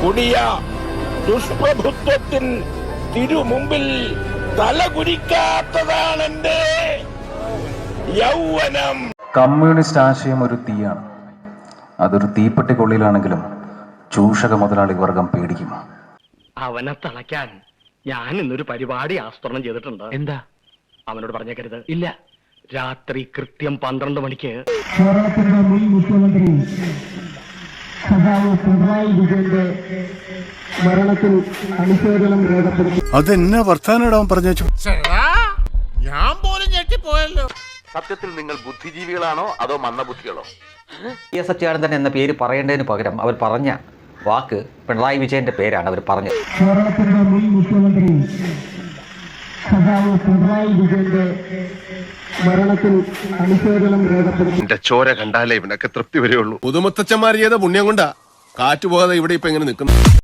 കൊടിയ ദുഷ്പ്രഭുത്വത്തിൻ തിരുമുമ്പിൽ തലകുനിക്കാത്തതാണ് എന്റെ യൗവനം. കമ്മ്യൂണിസ്റ്റ് ആശയം ഒരു തീയാണ്. അതൊരു തീപ്പെട്ടിക്കൊള്ളിലാണെങ്കിലും ചൂഷക മുതലാളി വർഗം പേടിക്കും. അവനെ തളയ്ക്കാൻ ഞാൻ ഇന്നൊരു പരിപാടി ആസൂത്രണം ചെയ്തിട്ടുണ്ട്. എന്താ? അവനോട് പറഞ്ഞേക്കരുത്. ഇല്ല. രാത്രി കൃത്യം 12 മണിക്ക് കേരളത്തിന്റെ മുൻ മുഖ്യമന്ത്രി സഖാവ് പിണറായി വിജയന്റെ മരണത്തിൽ അനുശോചനം രേഖപ്പെടുത്തി. അതെന്നാ വർത്താനം പറഞ്ഞു? ഞാൻ പോലും ഞെട്ടിപ്പോയല്ലോ. സത്യത്തിൽ നിങ്ങൾ ബുദ്ധിജീവികളാണോ അതോ മന്ദബുദ്ധികളോ? എസ് അച്യുതാനന്ദൻ എന്ന പേര് പറയേണ്ടതിന് പകരം അവർ പറഞ്ഞ വാക്ക് പിണറായി വിജയന്റെ പേരാണ് അവർ പറഞ്ഞത്. കേരളത്തിന്റെ മുൻ മുഖ്യമന്ത്രി സഖാവ് പിണറായി വിജയന്റെ മരണത്തിൽ അനുശോചനം രേഖപ്പെടുത്തി. എന്റെ ചോര കണ്ടാലേ ഇവനൊക്കെ തൃപ്തി വരെയുള്ളൂ. പുതുമുത്തച്ഛന്മാർ ചെയ്ത പുണ്യം കൊണ്ടാ കാറ്റുപോകാതെ ഇവിടെ ഇപ്പൊ എങ്ങനെ നിൽക്കുന്നു.